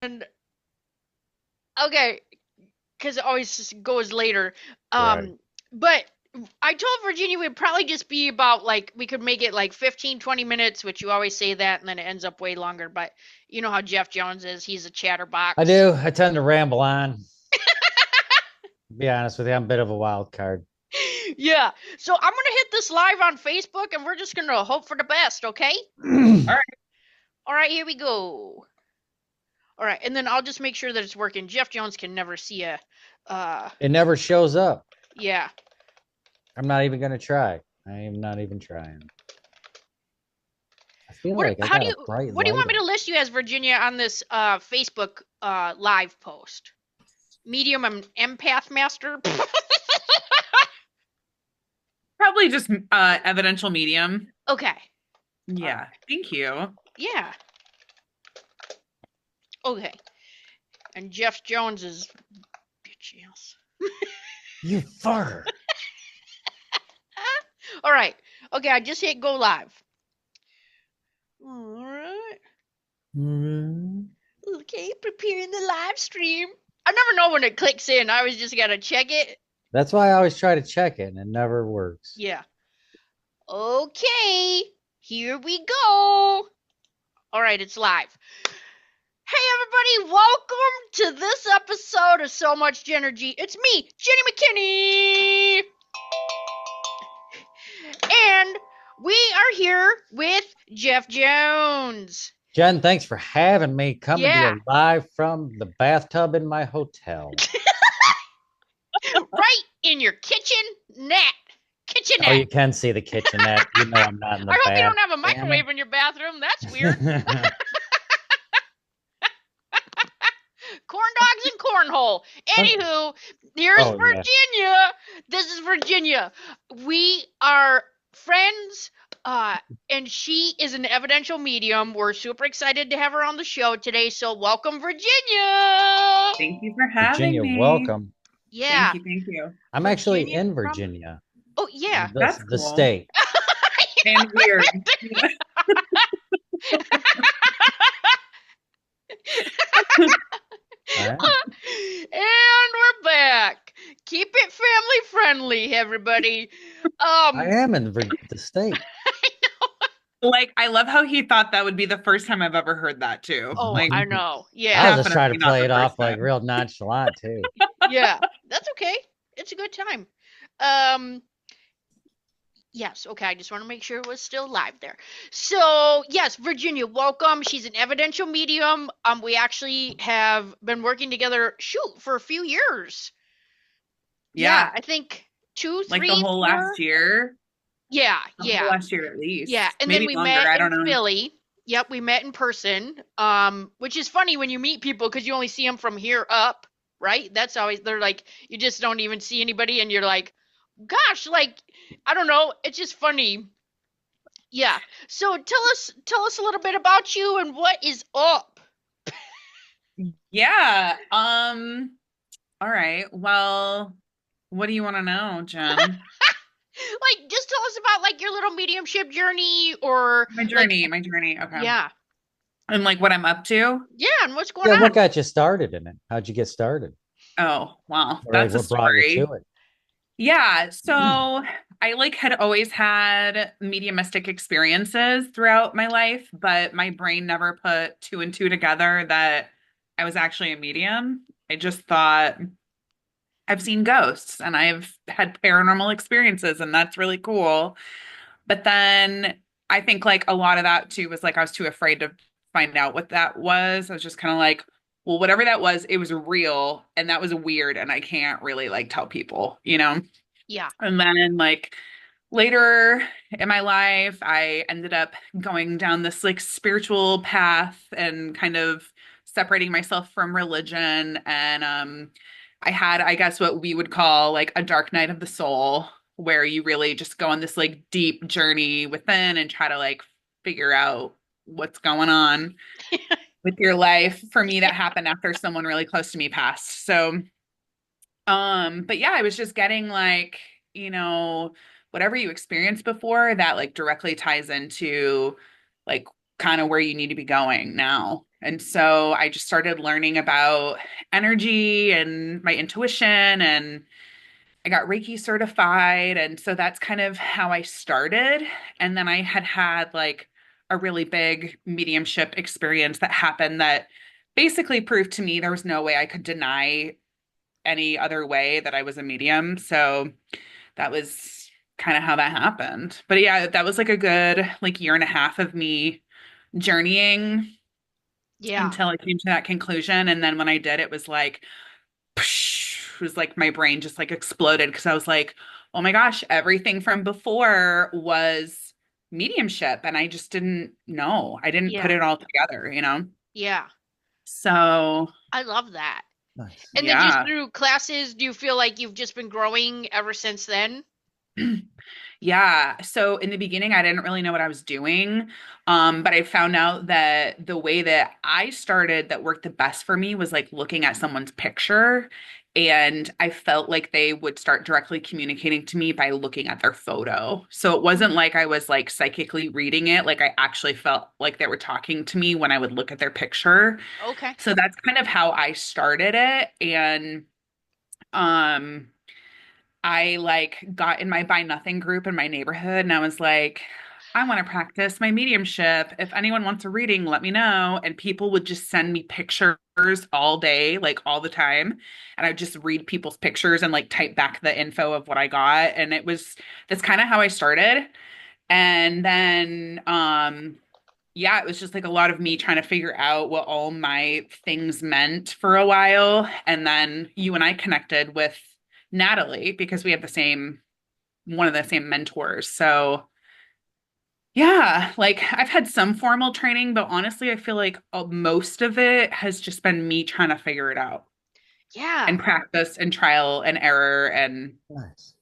And okay, because it always just goes later. Right. But I told Virginia we'd probably just be about like we could make it like 15, 20 minutes, which you always say that, and then it ends up way longer. But you know how Jeff Jones is; he's a I chatterbox. do. I tend to ramble on. Be honest with you, I'm a bit of a wild card. Yeah. So I'm gonna hit this live on Facebook, and we're just gonna hope for the best. Okay. It All right. All right. Here we go. All right, and then I'll just make sure that it's working. Jeff Jones can never see a. Uh, never shows up. yeah. I'm not even gonna try. I am not even trying. I feel What? like I How do got a you? bright What do you light want me on. to list you as, Virginia, on this Facebook live post? Medium empath master. Probably just evidential medium. Okay. All Yeah. right. Thank you. Yeah. Okay. And Jeff Jones is bitch ass. You farter. All right. Okay, I just hit go live. All right. Mhm. Okay, preparing the live stream. I never know when it clicks in. I always just gotta check it. That's why I always try to check it and it never works. Yeah. Okay. Here we go. All right, it's live. Hey everybody, welcome to this episode of So Much Genergy. It's me, Jenny McKinney. And we are here with Jeff Jones. Jen, thanks for having me coming to Yeah, you live from the bathtub in my hotel. right in your net. Oh, Kitchenette. you can see the kitchenette. You know I'm not in the I hope you bath. don't have a Damn it. microwave in your bathroom. That's weird. Corn dogs and cornhole. Anywho, here's Oh yeah. Virginia. This is Virginia. We are friends, and she is an evidential medium. We're super excited to have her on the show today. So welcome, Virginia. Thank you for having Virginia, me. welcome. Yeah, Thank you. Thank you. I'm actually Virginia in from. Virginia, Oh yeah. That's the cool state. and weird. All right. And we're back. Keep it family friendly, everybody. I Um, am in the state. Like, I love how he thought that would be the first time I've ever heard that too. oh, Like, I know. I was Yeah. just trying to definitely not play the it first off like time. real nonchalant too. Yeah. That's okay. It's a good time. Um, yes, okay. I just want to make sure it was still live there. So, yes, Virginia, welcome. She's an evidential medium. We actually have been working together, shoot, for a few years. Yeah, Yeah, I think two, like the three, whole last four. year, Yeah, the whole yeah. last year at Yeah, least, and then maybe we longer. met I in don't know. Philly. Yep, we met in person. Which is funny when you meet people because you only see them from here up, right? That's always they're like you just don't even see anybody, and you're like, gosh, like I don't know. It's just funny. Yeah. So tell us a little bit about you and what is up. Yeah. All right. Well, what do you want to know, Jen? Like just tell us about like your little mediumship journey or My like journey, my journey. Okay. yeah. And like what I'm up to. Yeah, and what's going Yeah, what on? got you started in it? How'd you get started? Oh, wow. Or like That's a what brought you story. to it? Yeah. So I like had always had mediumistic experiences throughout my life, but my brain never put two and two together that I was actually a medium. I just thought I've seen ghosts and I've had paranormal experiences, and that's really cool. But then I think like a lot of that too was like I was too afraid to find out what that was. I was just kind of like, well, whatever that was, it was real and that was weird and I can't really like tell people, you know? Yeah. And then like later in my life, I ended up going down this like spiritual path and kind of separating myself from religion. And I had, I guess, what we would call like a dark night of the soul, where you really just go on this like deep journey within and try to like figure out what's going on with your life. For me, that happened after someone really close to me passed. So but yeah, I was just getting like, you know, whatever you experienced before that like directly ties into like kind of where you need to be going now. And so I just started learning about energy and my intuition, and I got Reiki certified. And so that's kind of how I started. And then I had like a really big mediumship experience that happened that basically proved to me there was no way I could deny any other way that I was a medium. So that was kind of how that happened. But yeah, that was like a good like year and a half of me journeying Yeah. until I came to that conclusion. And then when I did, it was like, it was like my brain just like exploded because I was like, oh my gosh, everything from before was mediumship. And I just didn't know. I didn't put Yeah. it all together, you know? Yeah. So I love that. Nice. And then just yeah. through classes, do you feel like you've just been growing ever since then? Yeah. So in the beginning, I didn't really know what I was doing. But I found out that the way that I started that worked the best for me was like looking at someone's picture. And I felt like they would start directly communicating to me by looking at their photo. So it wasn't like I was like psychically reading it. Like I actually felt like they were talking to me when I would look at their picture. Okay. So that's kind of how I started it. And um I like got in my Buy Nothing group in my neighborhood and I was like, I want to practice my mediumship. If anyone wants a reading, let me know. And people would just send me pictures all day, like all the time. And I would just read people's pictures and like type back the info of what I got. And that's kind of how I started. And then, yeah, it was just like a lot of me trying to figure out what all my things meant for a while. And then you and I connected with Natalie because we have one of the same mentors. So, yeah, like I've had some formal training, but honestly, I feel like most of it has just been me trying to figure it out Yeah. and practice and trial and error and, Nice.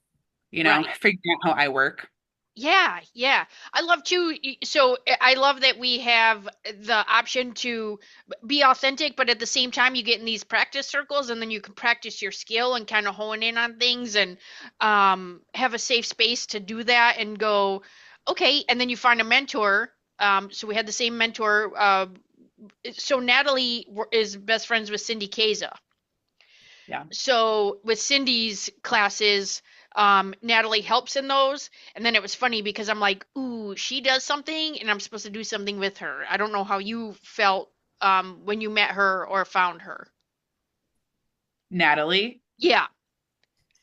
Right. figuring out how I work. Yeah, yeah. I love to, so I love that we have the option to be authentic, but at the same time, you get in these practice circles and then you can practice your skill and kind of hone in on things and have a safe space to do that and go, okay. And then you find a mentor. So we had the same mentor. So Natalie is best friends with Cindy Kaza. Yeah. So with Cindy's classes, Natalie helps in those. And then it was funny because I'm like, ooh, she does something and I'm supposed to do something with her. I don't know how you felt when you met her or found her. Natalie. Yeah.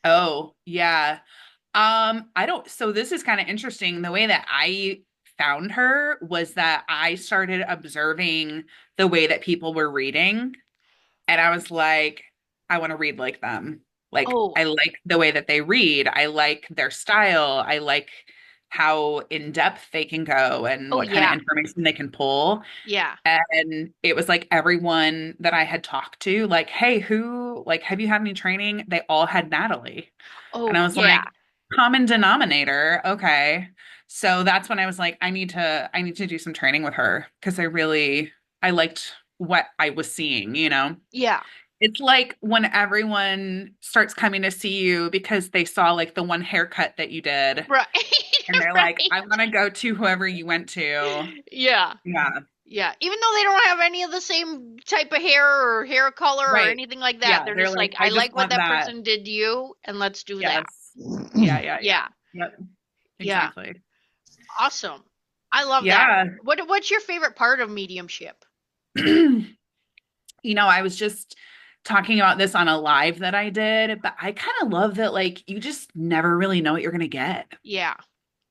Oh, yeah. I don't, so this is kind of interesting. The way that I found her was that I started observing the way that people were reading, and I was like, I want to read like them. Like, Oh, I like the way that they read. I like their style. I like how in depth they can go and oh what kind of yeah. information they can pull. Yeah. And it was like everyone that I had talked to, like, hey, have you had any training? They all had Natalie. And Oh I was yeah. like, common denominator. Okay. So that's when I was like, I need to do some training with her because I liked what I was seeing, you know? Yeah. It's like when everyone starts coming to see you because they saw like the one haircut that you did Right. and they're like, I Right. want to go to whoever you went to. Yeah. Yeah. Yeah. Even though they don't have any of the same type of hair or hair color or Right. anything like that, Yeah. they're They're just like, like, I I just like what want that that. person did to you and let's do that. Yes. Yeah. Yeah. Yeah. Yeah. Yep. Yeah. Exactly. Awesome. I love that. Yeah. What's your favorite part of mediumship? I was just talking about this on a live that I did, but I kind of love that like you just never really know what you're going to get. Yeah.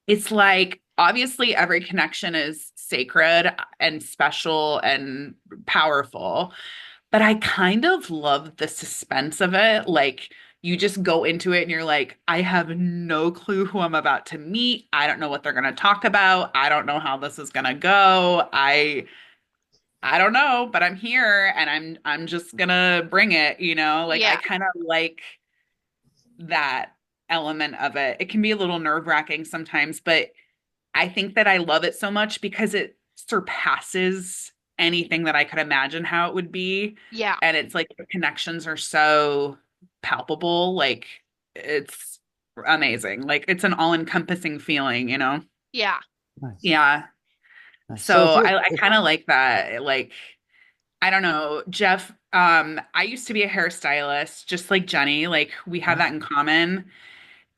It's like obviously every connection is sacred and special and powerful, but I kind of love the suspense of it. Like you just go into it and you're like, I have no clue who I'm about to meet. I don't know what they're going to talk about. I don't know how this is going to go. I don't know, but I'm here and I'm just gonna bring it, you know? Like I Yeah. kind of like that element of it. It can be a little nerve-wracking sometimes, but I think that I love it so much because it surpasses anything that I could imagine how it would be. Yeah. And it's like the connections are so palpable, like it's amazing. Like it's an all-encompassing feeling, you know? Yeah. Nice. Yeah. Nice. So So I kind of like that. Like I don't know, Jeff. I used to be a hairstylist, just like Jenny. Like we have Huh? that in common.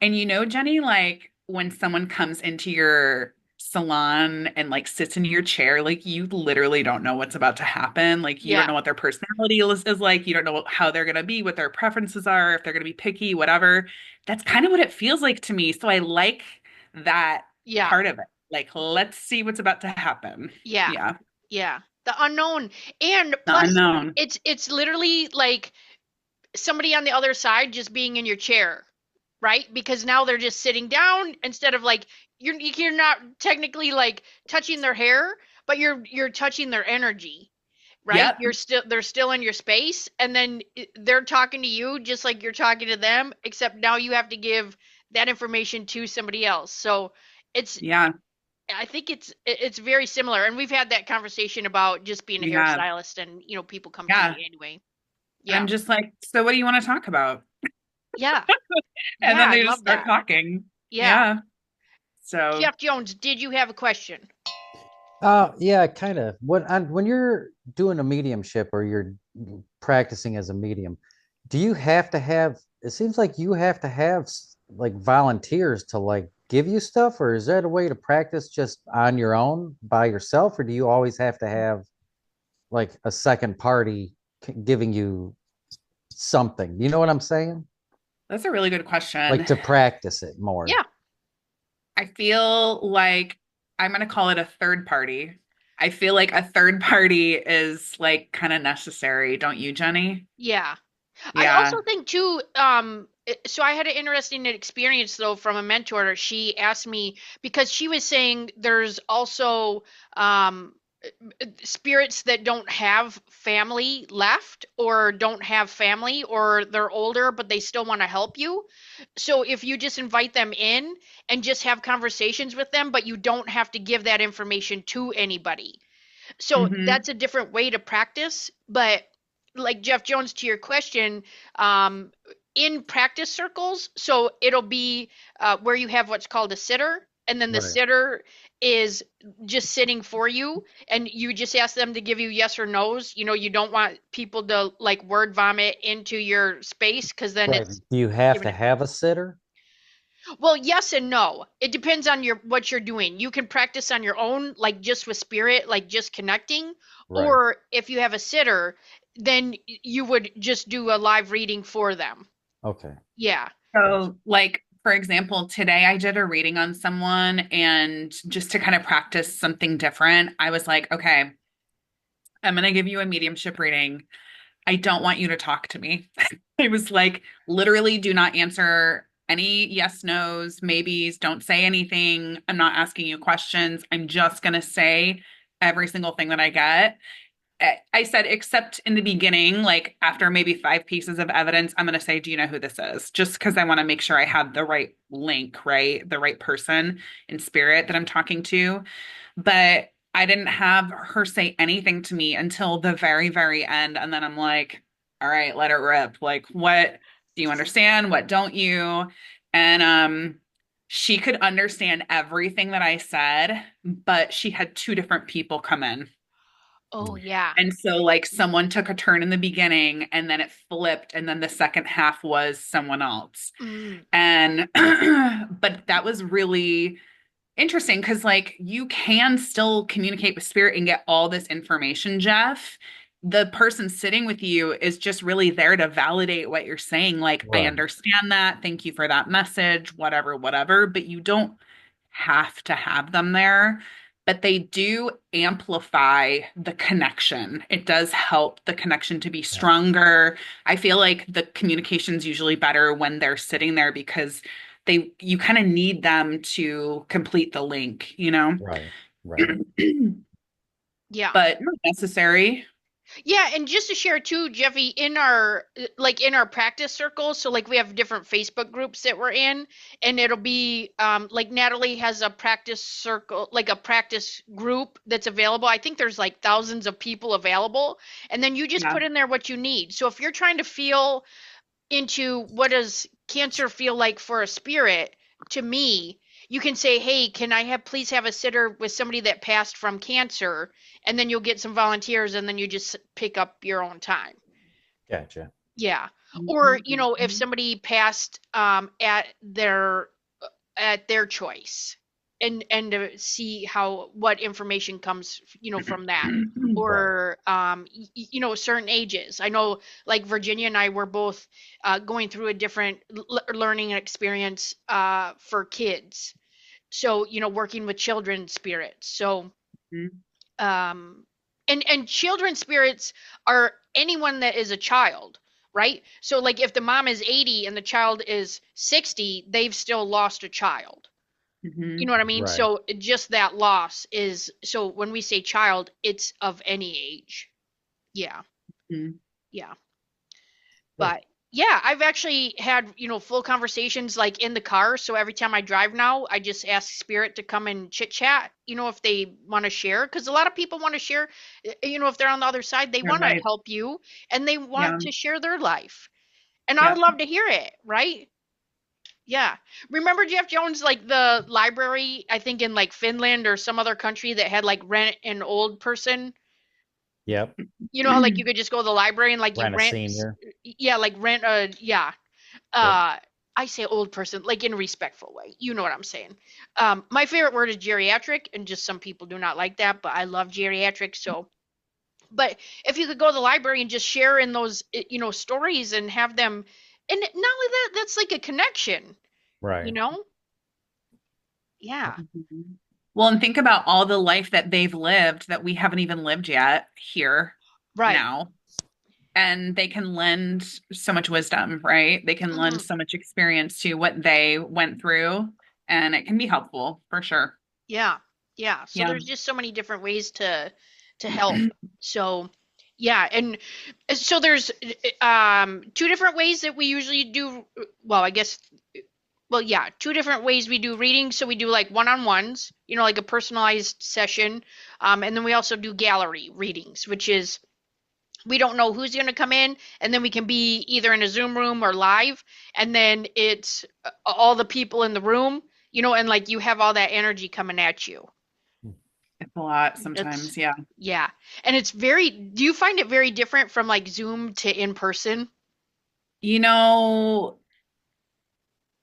And you know, Jenny, like when someone comes into your salon and like sits in your chair, like you literally don't know what's about to happen. Like you don't Yeah. know what their personality is like. You don't know how they're gonna be, what their preferences are, if they're gonna be picky, whatever. That's kind of what it feels like to me. So I like that Yeah. part of it. Like, let's see what's about to happen. Yeah. Yeah. Yeah. The unknown. And The plus unknown. it's literally like somebody on the other side just being in your chair, right? Because now they're just sitting down instead of like you're not technically like touching their hair, but you're touching their energy, right? Yep. They're still in your space, and then they're talking to you just like you're talking to them, except now you have to give that information to somebody else. So it's Yeah. I think it's very similar, and we've had that conversation about just being a We have. hairstylist, and people come to Yeah. me anyway. And Yeah, I'm just like, so what do you want to talk about? yeah, And yeah. then I they just love start that. talking. Yeah, Yeah. So Jeff Jones, did you have a question? Yeah, kind of. When you're doing a mediumship or you're practicing as a medium, do you have to have, it seems like you have to have like volunteers to like give you stuff, or is that a way to practice just on your own by yourself, or do you always have to have like a second party giving you something? You know what I'm saying? that's a really good Like question. to practice it more. Yeah, I feel like I'm going to call it a third party. I feel like a third party is like kind of necessary, don't you, Jenny? yeah. I Yeah. also think too, so I had an interesting experience though from a mentor. She asked me because she was saying there's also um spirits that don't have family left or don't have family or they're older but they still want to help you. So if you just invite them in and just have conversations with them, but you don't have to give that information to anybody. So Hmm. that's a different way to practice. But like Jeff Jones, to your question, um, in practice circles, so it'll be where you have what's called a sitter, and then the Right. sitter is just sitting for you, and you just ask them to give you yes or no's. You don't want people to like word vomit into your space because then Right. it's Do you have giving to it. have a sitter? Well, yes and no. It depends on your what you're doing. You can practice on your own, like just with spirit, like just connecting, Right. or if you have a sitter, then you would just do a live reading for them. Okay. Yeah. Gotcha. So, like, for example, today I did a reading on someone, and just to kind of practice something different, I was like, okay, I'm going to give you a mediumship reading. I don't want you to talk to me. I was like, literally, do not answer any yes, no's, maybes. Don't say anything. I'm not asking you questions. I'm just going to say every single thing that I get. I said, except in the beginning, like after maybe five pieces of evidence, I'm going to say, do you know who this is? Just because I want to make sure I have the right link, right? The right person in spirit that I'm talking to. But I didn't have her say anything to me until the very, very end. And then I'm like, all right, let it rip. Like, what do you understand? What don't you? And she could understand everything that I said, but she had two different people come in. Oh, Mm. yeah. And so, like, someone took a turn in the beginning and then it flipped, and then the second half was someone else. Mm. And, but that was really interesting because, like, you can still communicate with spirit and get all this information, Jeff. The person sitting with you is just really there to validate what you're saying. Like, I Right. understand that. Thank you for that message, whatever, whatever. But you don't have to have them there. But they do amplify the connection. It does help the connection to be Gotcha. stronger. I feel like the communication's usually better when they're sitting there because you kind of need them to complete the link, you know? Right. Right. Yeah. But not necessary. Yeah, and just to share too, Jeffy, in our in our practice circles, so like we have different Facebook groups that we're in, and it'll be like Natalie has a practice circle, like a practice group that's available. I think there's like thousands of people available, and then you just Yeah. put in there what you need. So if you're trying to feel into what does cancer feel like for a spirit, to me, you can say, "Hey, can I have please have a sitter with somebody that passed from cancer?" And then you'll get some volunteers, and then you just pick up your own time. Gotcha. Yeah. Or, if Mhm. somebody passed at their choice, and to see how what information comes, from that. Right. Or certain ages. I know, like, Virginia and I were both going through a different learning experience for kids. So, working with children's spirits. So, Mhm. um and children spirits are anyone that is a child, right? So, like, if the mom is 80 and the child is 60, they've still lost a child. You know Mhm. what I mean? Right. So just that loss is, so when we say child, it's of any age. Yeah. Mhm. Yeah. Good. But yeah, I've actually had, full conversations, like, in the car. So every time I drive now, I just ask Spirit to come and chit chat, if they want to share. Because a lot of people want to share, if they're on the other side, they You're want to right. help you and they Yeah. want to share their life. And I would Yeah. love to hear it, right? Yeah. Remember Jeff Jones, like the library, I think in like Finland or some other country, that had like rent an old person? Yep. You know how, like, you could just go to the library and, like, you Rent a rent, senior. yeah, like rent a, yeah. Yep. uh I say old person, like, in a respectful way. You know what I'm saying? My favorite word is geriatric, and just some people do not like that, but I love geriatric. So, but if you could go to the library and just share in those, stories, and have them, and not only that, that's like a connection, you Right. know? Yeah, Mhm. Well, and think about all the life that they've lived that we haven't even lived yet here right. now. And they can lend so much wisdom, right? They can lend Hmm. so much experience to what they went through, and it can be helpful for sure. Yeah, yeah. So Yeah. there's just so many different ways to help. So, yeah, and so there's two different ways that we usually do. Well, I guess, well, yeah, two different ways we do readings. So we do, like, one-on-ones, like a personalized session, and then we also do gallery readings, which is, we don't know who's going to come in, and then we can be either in a Zoom room or live, and then it's all the people in the room, and, like, you have all that energy coming at you. It's a lot It's sometimes. Yeah. Yeah. And do you find it very different from, like, Zoom to in person? You know,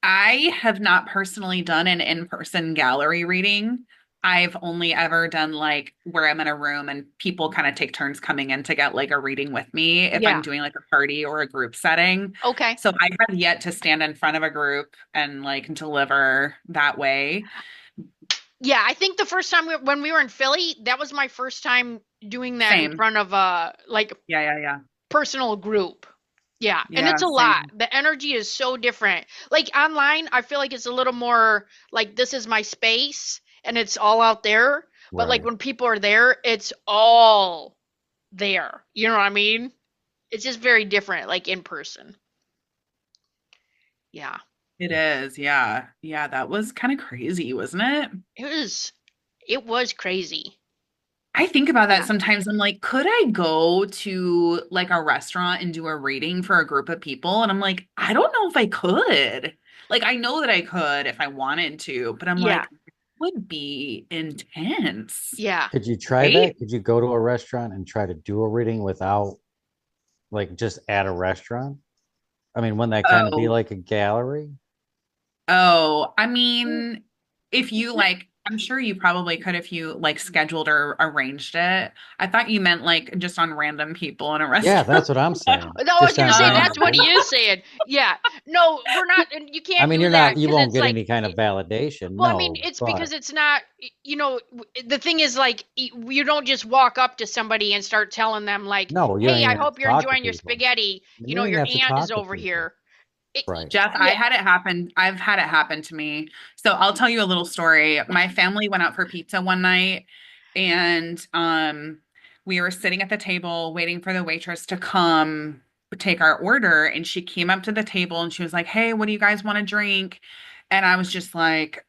I have not personally done an in-person gallery reading. I've only ever done like where I'm in a room and people kind of take turns coming in to get like a reading with me if I'm Yeah. doing like a party or a group setting. Okay. So I have yet to stand in front of a group and like deliver that way. Yeah, I think the first time when we were in Philly, that was my first time doing that in Same. front of a, like, Yeah, yeah, yeah. personal group. Yeah, and it's Yeah, a lot. same. The energy is so different. Like, online, I feel like it's a little more like, this is my space and it's all out there. But, like, Right. when people are there, it's all there. You know what I mean? It's just very different, like, in person. Yeah. It is. Yeah. Yeah, that was kind of crazy, wasn't it? It was it was crazy. I think about that Yeah. sometimes. I'm like, could I go to like a restaurant and do a reading for a group of people? And I'm like, I don't know if I could. Like, I know that I could if I wanted to, but I'm Yeah. like, it would be intense, Yeah. Could you try right? that? Could you go to a restaurant and try to do a reading without, like, just at a restaurant? I mean, wouldn't that kind of be Oh, like a gallery? oh, I mean, if you like, I'm sure you probably could if you like scheduled or arranged it. I thought you meant like just on random people in a Yeah, restaurant. that's what I'm saying. No, I was Just gonna on say Oh. that's what he randomly. is saying. Yeah. No, we're not, and you I can't mean, do that you because won't it's get like, any kind of validation, well, I mean, no, it's because but it's not, the thing is, like, you don't just walk up to somebody and start telling them, like, no, you don't "Hey, even I have to hope you're talk to enjoying your people. spaghetti. You don't even Your have to aunt is talk to over people. here." It, Right. Jeff, I yeah. had it happen. I've had it happen to me. So I'll tell you a little story. My family went out for pizza one night and we were sitting at the table waiting for the waitress to come take our order and she came up to the table and she was like, "Hey, what do you guys want to drink?" And I was just like,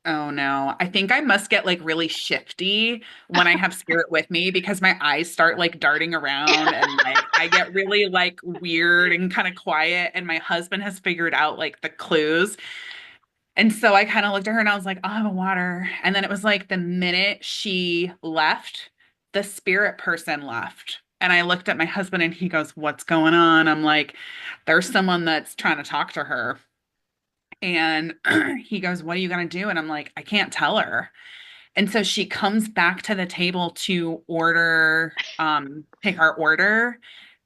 "Oh no. I think I must get like really shifty when I have spirit with me because my eyes start like darting around and like I get really like weird and kind of quiet and my husband has figured out like the clues." And so I kind of looked at her and I was like, I'll have a water. And then it was like the minute she left, the spirit person left. And I looked at my husband and he goes, what's going on? I'm like, there's someone that's trying to talk to her. And he goes, what are you going to do? And I'm like, I can't tell her. And so she comes back to the table to take our order.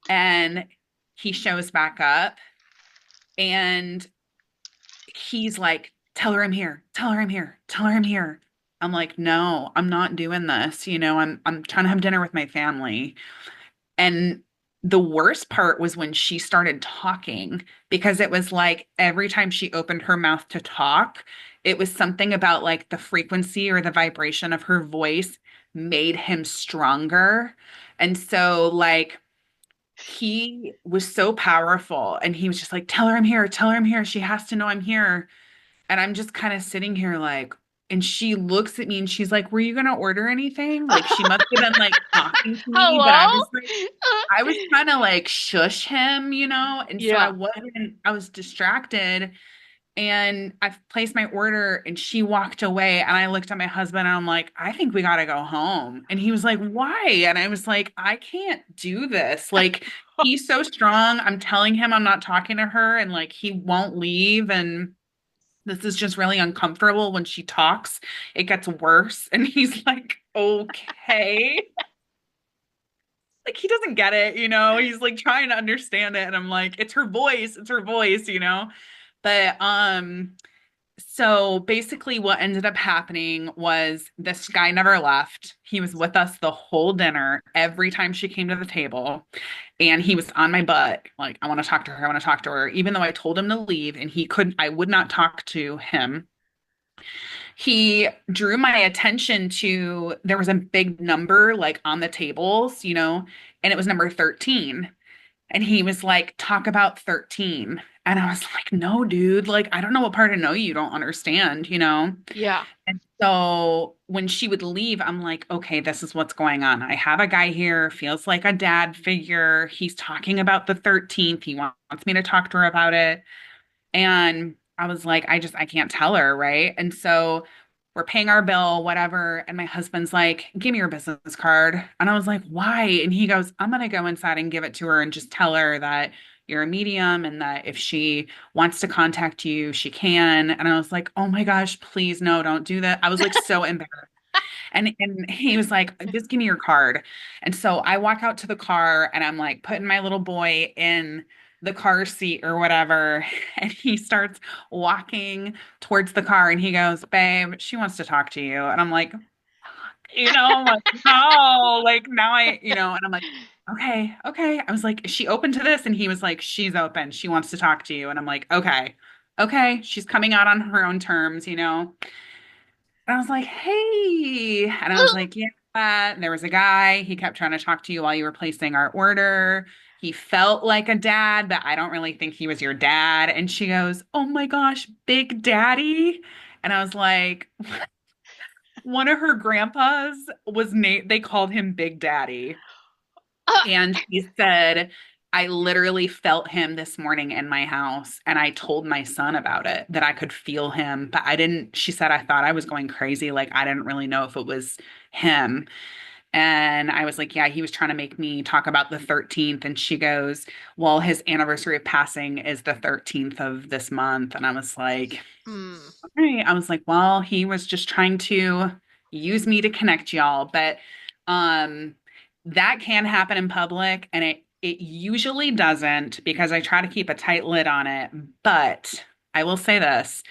And he shows back up and he's like, tell her I'm here, tell her I'm here, tell her I'm here. I'm like, no, I'm not doing this. I'm trying to have dinner with my family. And the worst part was when she started talking, because it was like every time she opened her mouth to talk, it was something about like the frequency or the vibration of her voice made him stronger. And so, like, he was so powerful and he was just like, tell her I'm here, tell her I'm here. She has to know I'm here. And I'm just kind of sitting here like, and she looks at me and she's like, were you going to order anything? Like she must have been like talking to me, but I Hello? was like, I was trying to like shush him, And so Yeah. I was distracted and I placed my order and she walked away and I looked at my husband and I'm like, I think we got to go home. And he was like, why? And I was like, I can't do this. Like he's so strong. I'm telling him I'm not talking to her and like he won't leave. And this is just really uncomfortable when she talks. It gets worse. And he's like, okay. Like he doesn't get it, He's like trying to understand it. And I'm like, it's her voice. But so basically what ended up happening was this guy never left. He was with us the whole dinner every time she came to the table. And he was on my butt. Like, I want to talk to her. I want to talk to her. Even though I told him to leave and he couldn't, I would not talk to him. He drew my attention to there was a big number like on the tables, and it was number 13. And he was like, talk about 13. And I was like, no, dude, like, I don't know what part of no you don't understand. Yeah. And so when she would leave, I'm like, okay, this is what's going on. I have a guy here, feels like a dad figure. He's talking about the 13th. He wants me to talk to her about it. And I was like, I can't tell her, right? And so we're paying our bill, whatever. And my husband's like, give me your business card. And I was like, why? And he goes, I'm going to go inside and give it to her and just tell her that you're a medium and that if she wants to contact you, she can. And I was like, oh my gosh, please, no, don't do that. I was like so embarrassed. And he was like, just give me your card. And so I walk out to the car and I'm like putting my little boy in the car seat or whatever. And he starts walking towards the car and he goes, babe, she wants to talk to you. And I'm like, I'm like, no, like now and I'm like, okay, okay. I was like, is she open to this? And he was like, she's open. She wants to talk to you. And I'm like, okay, okay. She's coming out on her own terms. And I was like, hey. And I was like, yeah. And there was a guy. He kept trying to talk to you while you were placing our order. He felt like a dad, but I don't really think he was your dad. And she goes, oh my gosh, Big Daddy. And I was like, one of her grandpas they called him Big Daddy. And he said, I literally felt him this morning in my house. And I told my son about it, that I could feel him. But I didn't, she said, I thought I was going crazy. Like, I didn't really know if it was him. And I was like, yeah, he was trying to make me talk about the 13th. And she goes, well, his anniversary of passing is the 13th of this month. And I was like, Mm. all right. I was like, well, he was just trying to use me to connect y'all. But um that can happen in public and it usually doesn't because I try to keep a tight lid on it. But I will say this,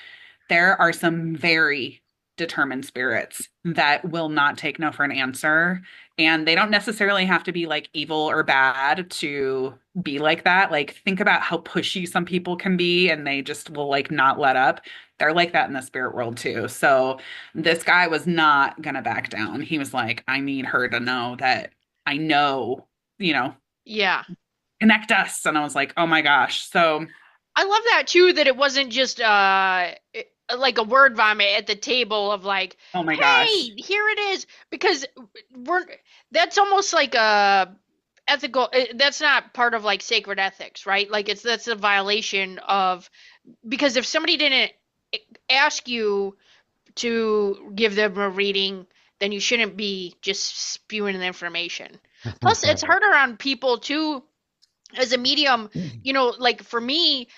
there are some very determined spirits that will not take no for an answer. And they don't necessarily have to be like evil or bad to be like that. Like, think about how pushy some people can be and they just will like not let up. They're like that in the spirit world too. So this guy was not going to back down. He was like, I need her to know that I know, you know, Yeah. connect us. And I was like, oh my gosh. So, I love that too, that it wasn't just like a word vomit at the table of like, oh my gosh. hey, here it is. Because we're that's almost like a ethical that's not part of like sacred ethics, right? Like that's a violation of, because if somebody didn't ask you to give them a reading, then you shouldn't be just spewing the information. Plus, it's Right. harder on people too as a medium, like for me,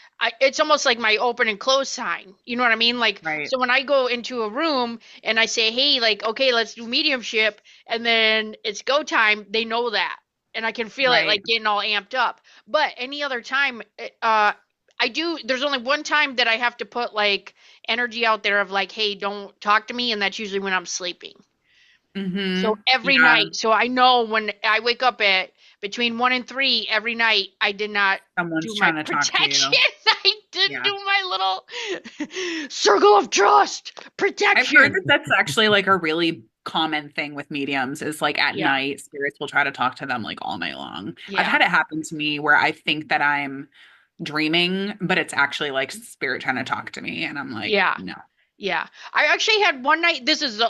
it's almost like my open and close sign. You know what I mean? Like, Right. so when I go into a room and I say, hey, like, okay, let's do mediumship, and then it's go time, they know that. And I can feel it Right. like getting all amped up. But any other time, there's only one time that I have to put like energy out there of like, hey, don't talk to me. And that's usually when I'm sleeping. So every Yeah. night, so I know when I wake up at between 1 and 3 every night, I did not Someone's do my trying to talk to protection. you. I didn't Yeah. do my little circle of trust I've heard that protection. that's actually like a really common thing with mediums is like at Yeah, night, spirits will try to talk to them like all night long. I've yeah, had it happen to me where I think that I'm dreaming, but it's actually like spirit trying to talk to me. And I'm like, yeah. no. Yeah. I actually had one night, this is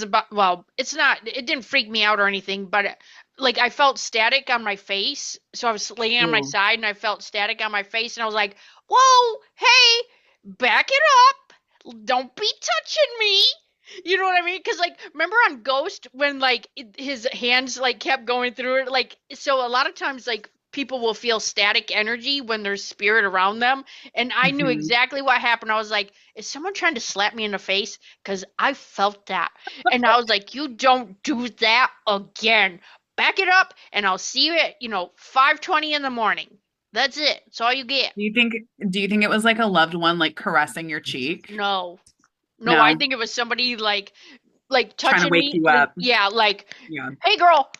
about, well, it's not, it didn't freak me out or anything, but like I felt static on my face. So I was laying on my Ooh. side and I felt static on my face and I was like, whoa, hey, back it up. Don't be touching me. You know what I mean? Because like, remember on Ghost when like his hands like kept going through it? Like, so a lot of times like people will feel static energy when there's spirit around them. And I knew Mhm. exactly what happened. I was like, is someone trying to slap me in the face? Because I felt that. And I was like, you don't do that again. Back it up and I'll see you at, 5:20 in the morning. That's it. That's all you get. Do you think do you think it was like a loved one like caressing your cheek? No. No, I No, think it was somebody like trying to touching wake me. you Like, up. yeah, like, Yeah, hey girl,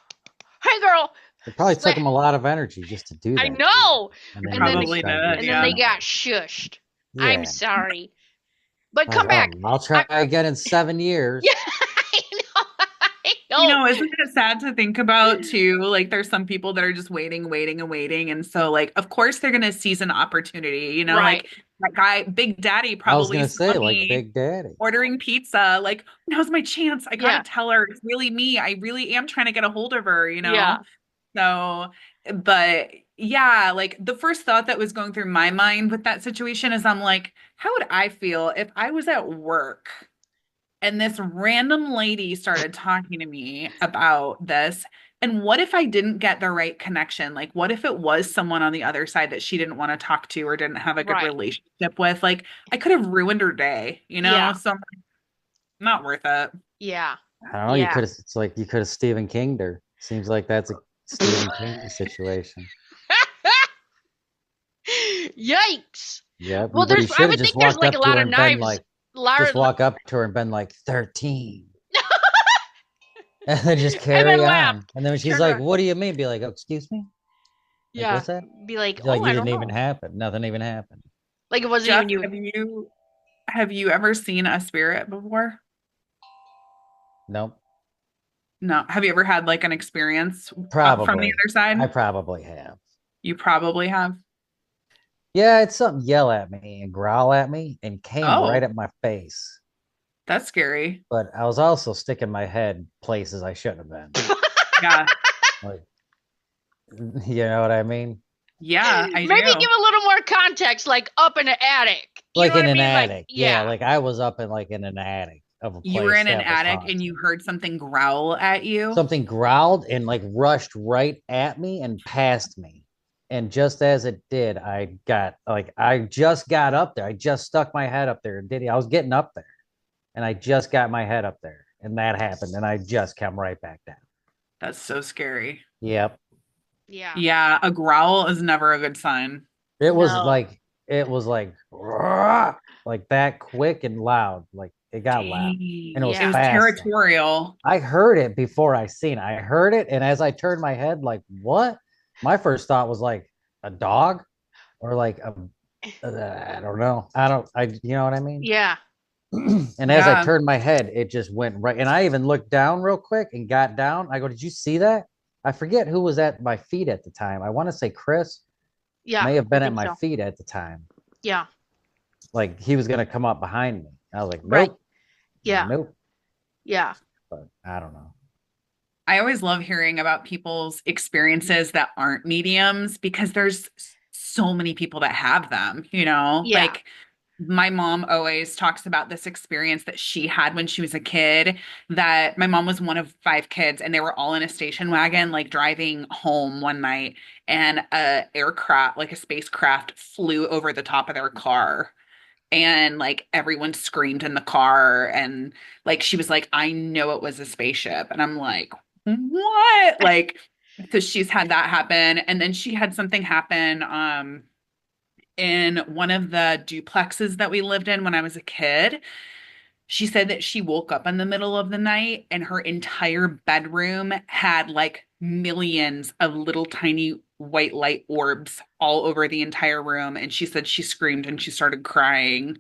hey girl. It probably took Sla- them a lot of energy just to do I that to you. know. And it then And you then just probably started did. and then they Yeah. ignoring got it. shushed. I'm Yeah. sorry. But Like, come oh, back. I'll try I again in 7 years. Yeah, I know. I You know. know, isn't it sad to think about too? Like, there's some people that are just waiting, waiting, and waiting. And so, like, of course, they're going to seize an opportunity. You know, Right. like that guy, Big Daddy, I was probably gonna saw say, like me Big Daddy. ordering pizza. Like, now's my chance. I got to Yeah. tell her it's really me. I really am trying to get a hold of her, you know? Yeah. So, but yeah, like the first thought that was going through my mind with that situation is I'm like, how would I feel if I was at work? And this random lady started talking to me about this. And what if I didn't get the right connection? Like, what if it was someone on the other side that she didn't want to talk to or didn't have a good Right. relationship with? Like, I could have ruined her day, you know? Yeah. So I'm like, not worth it. Yeah. I don't know. You Yeah. could have. It's like you could have Stephen Kinged her. Seems like that's a Stephen King situation. Yikes. Yep. Well, What he I should have would just think there's walked like a up to lot her of and been knives. like, just Lar- walk up to her and been like 13, and then just and then carry on. laughed. And then when she's Turned like, around. "What do you mean?" Be like, "Oh, excuse me. Like, Yeah. what's that?" Be like, Like, oh, you I didn't don't even know. happen. Nothing even happened. Like it wasn't Jeff, even you. have you ever seen a spirit before? Nope. No. Have you ever had like an experience from the Probably. other side? I probably have. You probably have. Yeah, it's something yell at me and growl at me and came right Oh, at my face. that's scary. But I was also sticking my head places I shouldn't have been. Yeah. Like, you know what I mean? Yeah, I Maybe do. give a little more context, like up in the attic. You know Like what in I an mean? Like, attic. Yeah, yeah. like I was up in like in an attic of a You were place in an that was attic and you haunted. heard something growl at you. Something growled and like rushed right at me and past me. And just as it did, I just got up there. I just stuck my head up there. I was getting up there and I just got my head up there and that happened and I just came right back down. That's so scary. Yep. Yeah. Yeah, a growl is never a good sign. It was No. like it was like that quick and loud. Like it got loud and it Dang. was It Yeah. was fast. territorial. I heard it before I seen it. I heard it, and as I turned my head, like, what? My first thought was like a dog or like I don't know. You know what I mean? Yeah. And as I Yeah. turned my head, it just went right. And I even looked down real quick and got down. I go, did you see that? I forget who was at my feet at the time. I want to say Chris Yeah. may have I been at think my so. feet at the time. Yeah. Like he was gonna come up behind me. I was like, Right. nope, Yeah. nope. Yeah. But I don't know. I always love hearing about people's experiences that aren't mediums because there's so many people that have them, you know? Yeah. Like my mom always talks about this experience that she had when she was a kid, that my mom was one of five kids and they were all in a station wagon, like driving home one night, and a aircraft, like a spacecraft, flew over the top of their car. And like everyone screamed in the car, and like she was like, I know it was a spaceship. And I'm like, what? Like, so she's had that happen. And then she had something happen in one of the duplexes that we lived in when I was a kid. She said that she woke up in the middle of the night and her entire bedroom had like millions of little tiny white light orbs all over the entire room. And she said she screamed and she started crying.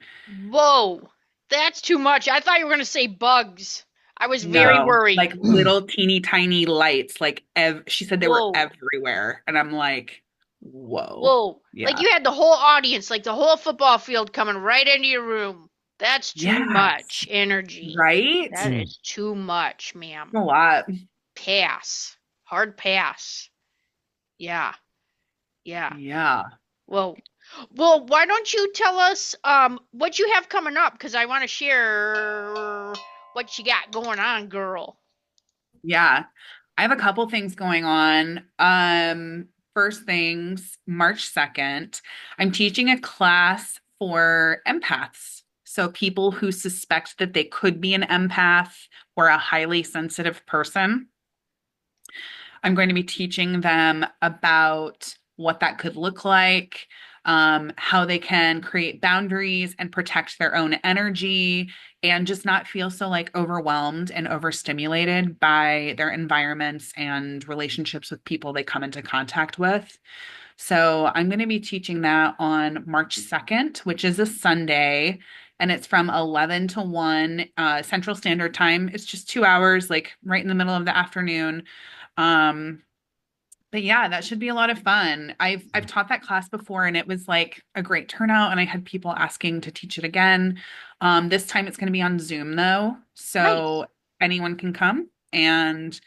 Whoa, that's too much. I thought you were going to say bugs. I was very No, worried. like little teeny tiny lights, like she said they were Whoa, everywhere. And I'm like, whoa. whoa. Like Yeah. you had the whole audience, like the whole football field coming right into your room. That's too Yes. much energy. Right? That is too much, A ma'am. lot. Pass. Hard pass. Yeah, yeah. Yeah. Well, why don't you tell us what you have coming up? Because I want to share what you got going on, girl. Yeah. I have a couple things going on. First things, March 2nd, I'm teaching a class for empaths. So people who suspect that they could be an empath or a highly sensitive person. I'm going to be teaching them about what that could look like, how they can create boundaries and protect their own energy, and just not feel so like overwhelmed and overstimulated by their environments and relationships with people they come into contact with. So I'm going to be teaching that on March 2nd, which is a Sunday. And it's from 11 to 1 Central Standard Time. It's just 2 hours, like right in the middle of the afternoon. Um, but yeah, that should be a lot of fun. I've taught that class before and it was like a great turnout and I had people asking to teach it again. This time it's going to be on Zoom though, Nice. so anyone can come and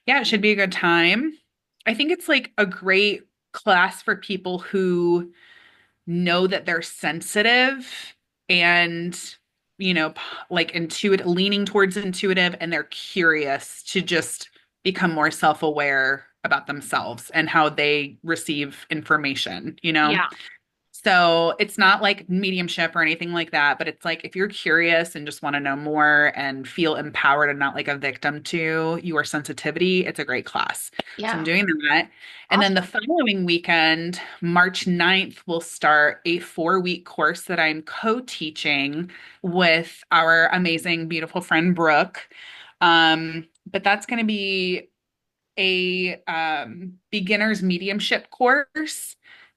yeah, it should be a good time. I think it's like a great class for people who know that they're sensitive and like intuitive, leaning towards intuitive, and they're curious to just become more self-aware about themselves and how they receive information. Yeah, So it's not like mediumship or anything like that, but it's like if you're curious and just want to know more and feel empowered and not like a victim to your sensitivity, it's a great class. So I'm yeah. doing that. And then the Awesome. following weekend, March 9th, we'll start a 4-week course that I'm co-teaching with our amazing, beautiful friend Brooke. But that's going to be a beginner's mediumship course,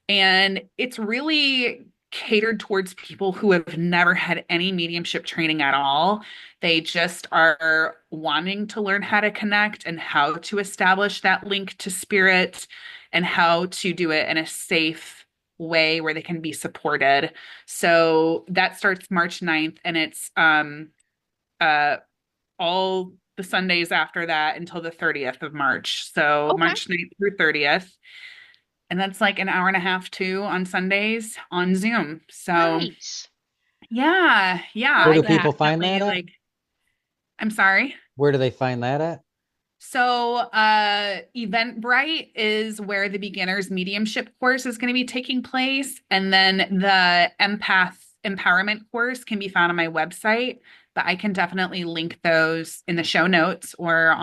and it's really catered towards people who have never had any mediumship training at all. They just are wanting to learn how to connect and how to establish that link to spirit and how to do it in a safe way where they can be supported. So that starts March 9th, and it's uh all the Sundays after that until the 30th of March. So Okay. March 9th through 30th. And that's like an hour and a half too on Sundays on Zoom. So Nice. yeah, yeah, Where I do can people Yeah. find definitely that at? like, I'm sorry. Where do they find that at? So, Eventbrite is where the beginner's mediumship course is going to be taking place. And then the empath empowerment course can be found on my website, but I can definitely link those in the show notes or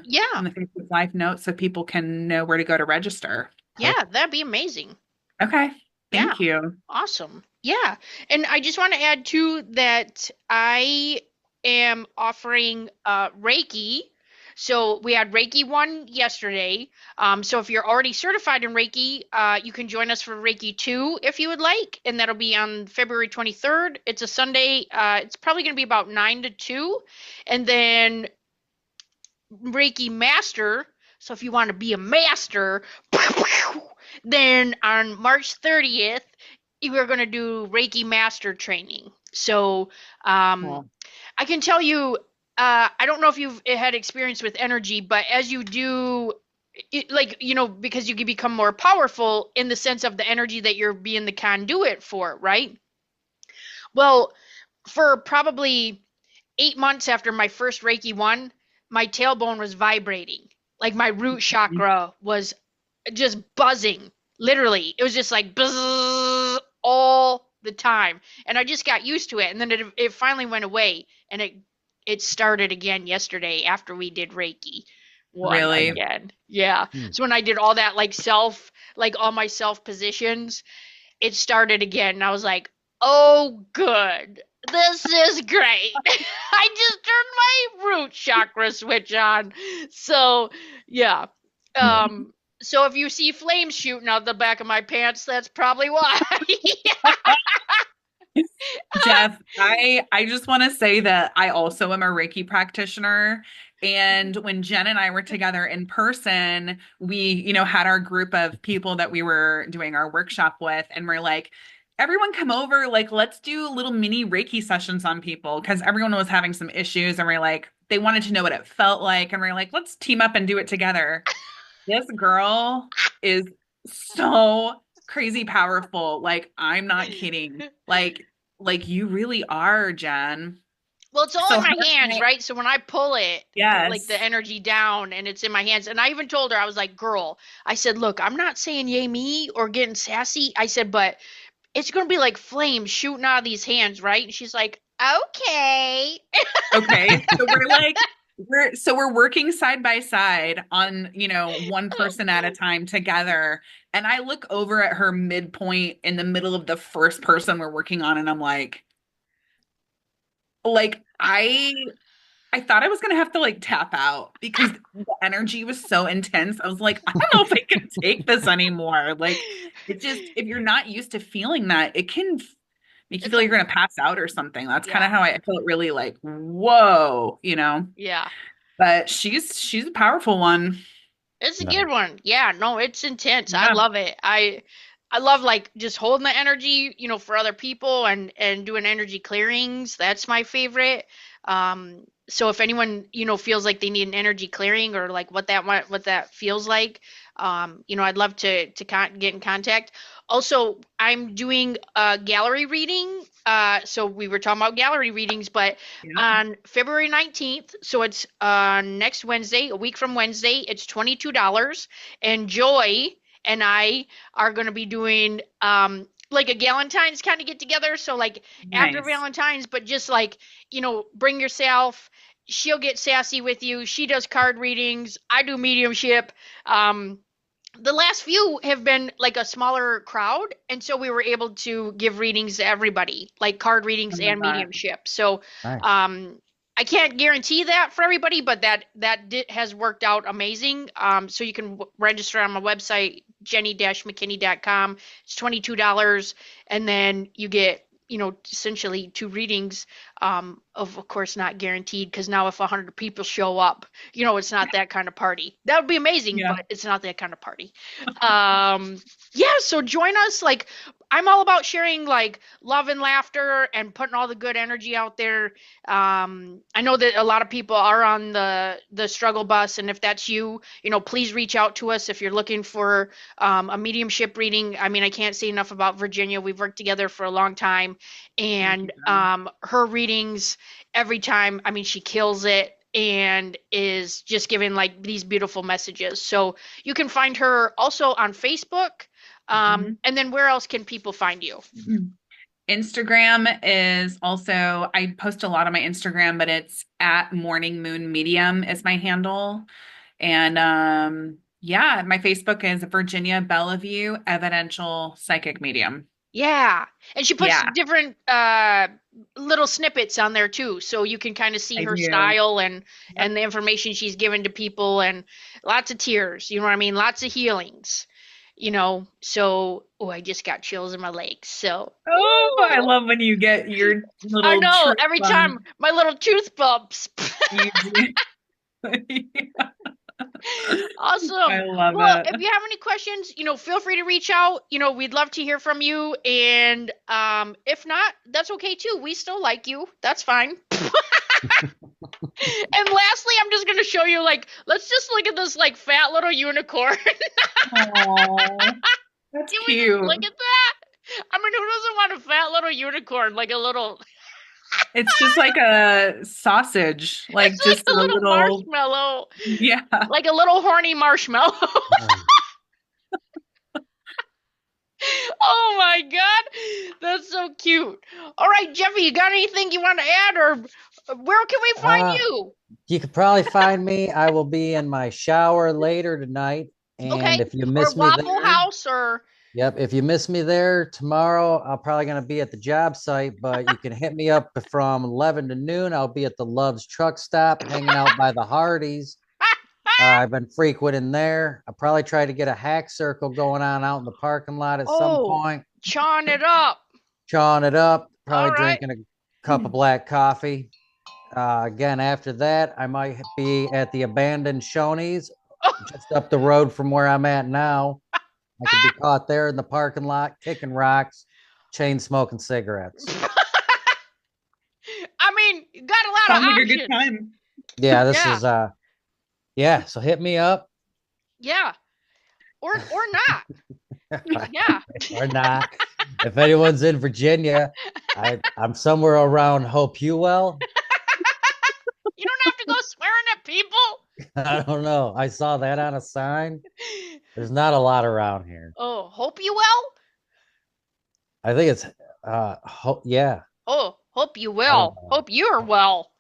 Yeah. on the Facebook Live notes so people can know where to go to register. Yeah. Perfect. That'd be amazing. Okay. Yeah. Thank you. Awesome. Yeah. And I just want to add too that I am offering Reiki. So we had Reiki one yesterday. So if you're already certified in Reiki, you can join us for Reiki 2 if you would like. And that'll be on February 23rd. It's a Sunday. It's probably going to be about 9 to 2. And then Reiki Master. So if you want to be a master, then on March 30th, we're going to do Reiki Master training. So um, Cool. I can tell you, I don't know if you've had experience with energy, but as you do, like, because you can become more powerful in the sense of the energy that you're being the conduit for, right? Well, for probably 8 months after my first Reiki one, my tailbone was vibrating. Like my root chakra was just buzzing. Literally. It was just like buzz all the time. And I just got used to it. And then it finally went away. And it started again yesterday after we did Reiki one Really? again. Yeah. Hmm. So when I did all that like all my self positions, it started again. And I was like, oh, good. This is great. I just turned my root chakra switch on. So, yeah. Um, so if you see flames shooting out the back of my pants, that's probably why. Jeff, I just want to say that I also am a Reiki practitioner. And when Jen and I were together in person, we, had our group of people that we were doing our workshop with, and we're like, everyone come over, like, let's do little mini Reiki sessions on people because everyone was having some issues, and we're like, they wanted to know what it felt like, and we're like, let's team up and do it together. This girl is so crazy powerful. Like, I'm not kidding. Like you really are, Jen. Well, it's all So in her my and hands, I, right? So when I pull it, like the yes. energy down and it's in my hands. And I even told her, I was like, girl, I said, look, I'm not saying yay me or getting sassy. I said, but it's going to be like flames shooting out of these hands, right? And she's like, okay. Okay. So we're working side by side on, one person at a time together. And I look over at her midpoint in the middle of the first person we're working on, and I'm like I thought I was gonna have to like tap out because the energy was so intense. I was like, I don't know if I can take this anymore. Like, it just, if you're not used to feeling that, it can make you It's feel like a, you're gonna pass out or something. That's kind yeah, of how I felt, really like, whoa. yeah. But she's a powerful one. It's a No. good one. Yeah, no, it's intense. I Yeah. love it. I love like just holding the energy, for other people and doing energy clearings. That's my favorite. So if anyone, feels like they need an energy clearing or like what that feels like, I'd love to get in contact. Also, I'm doing a gallery reading. So we were talking about gallery readings, but Yeah. on February 19th. So it's next Wednesday, a week from Wednesday. It's $22. And Joy and I are going to be doing like a Galentine's kind of get together. So like after Nice. Valentine's, but just like, bring yourself. She'll get sassy with you. She does card readings. I do mediumship. The last few have been like a smaller crowd, and so we were able to give readings to everybody, like card I readings love and that. mediumship. So Nice. um I can't guarantee that for everybody, but has worked out amazing. So you can register on my website, jenny-mckinney.com. It's $22, and then you get, essentially two readings. Of course, not guaranteed because now if 100 people show up, it's not that kind of party. That would be amazing, Yeah. but it's not that kind of party. Yeah, so join us. Like, I'm all about sharing like love and laughter and putting all the good energy out there. I know that a lot of people are on the struggle bus, and if that's you, please reach out to us if you're looking for a mediumship reading. I mean, I can't say enough about Virginia. We've worked together for a long time, Thank you, and Jen. her readings every time, I mean, she kills it and is just giving like these beautiful messages. So you can find her also on Facebook. And then where else can people find you? Mhm. Instagram is also, I post a lot on my Instagram, but it's at Morning Moon Medium is my handle. And yeah, my Facebook is Virginia Bellevue Evidential Psychic Medium. Yeah. And she puts Yeah, different little snippets on there too, so you can kind of see I her do. style and Yep. the information she's given to people, and lots of tears, you know what I mean? Lots of healings, So, oh, I just got chills in my legs. So, Oh, I ooh, love when you get your I little know truth every bump. time my little tooth bumps. You do. I Awesome. love Well, it. if you have any questions, feel free to reach out. We'd love to hear from you. And if not, that's okay too. We still like you. That's fine. And lastly, I'm just gonna show you like, let's just look at this like fat little unicorn. Oh, that's Can we just look cute. at that? I mean, who doesn't want a fat little unicorn, like a little. It's just like a sausage, like It's like just a a little little, marshmallow, yeah. like a little horny marshmallow. Oh, Oh my God, that's so cute. All right, Jeffy, you got anything you want to add, or where can we find Uh, you? you could probably find me. I will be in my shower later tonight. And Okay, if you or miss me Waffle there, House, or yep, if you miss me there tomorrow, I'm probably going to be at the job site, but you can hit me up from 11 to noon. I'll be at the Love's truck stop hanging out by the Hardys. I've been frequenting there. I probably try to get a hack circle going on out in the parking lot at some oh, point, chawing it up. chawing it up, All probably right. drinking a cup of black coffee. Again, after that, I might be at the abandoned Shoney's just up the road from where I'm at now. I could be caught there in the parking lot, kicking rocks, chain smoking cigarettes. I mean, you got a lot of Sounds like a good options. time. Yeah, this Yeah, is yeah, so hit me up yeah, or not. Yeah. or not. If anyone's in Virginia, I'm somewhere around Hope You Well. You don't have to go swearing at people. I don't know. I saw that on a sign. There's not a lot around here. Oh, hope you well. I think it's yeah, Oh, hope you I don't will. know. Hope you're well.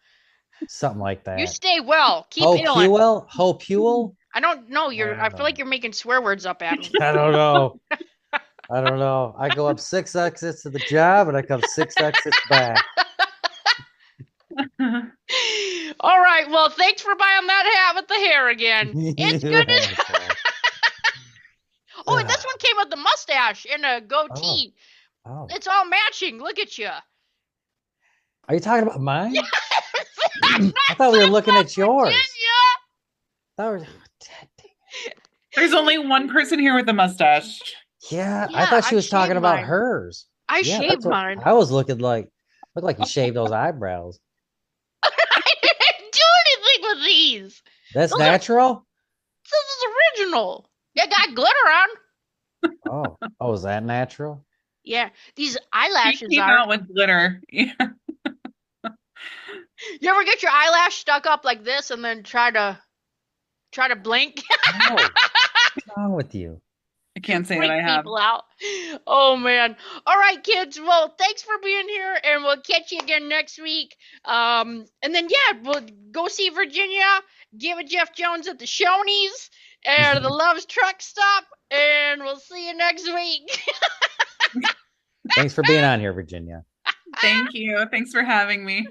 Something like You that. stay well. Keep Hope healing. Hewell? Hope Hewell? I don't know. I don't I feel like know. you're making swear words up, Adam. I don't know. I don't know. I go up 6 exits to the job and I come 6 exits back. All right. Well, thanks for buying that hat with the hair again. It's good to. Oh, and this one came with the mustache and a goatee. Oh. It's all matching. Look at you. Are you talking about mine? I I thought we were looking at yours. That was, There's only one person here with a mustache. yeah, I Yeah, thought she I was talking shaved about mine. hers. I Yeah, shaved that's what mine. I was looking like. Looked like you shaved those eyebrows. I didn't do anything with these. That's Those are- natural? This is original. It got glitter on. Oh, is that natural? Yeah, these He eyelashes came are. out with glitter. Yeah. You ever get your eyelash stuck up like this and then try to blink? No. What's wrong with you? I can't say that Freak I have. people out. Oh man. All right, kids. Well, thanks for being here, and we'll catch you again next week. And then yeah, we'll go see Virginia. Give it Jeff Jones at the Shoney's and the Love's Truck Stop, and we'll see you next week. Thanks for being on here, Virginia. Thank you. Thanks for having me.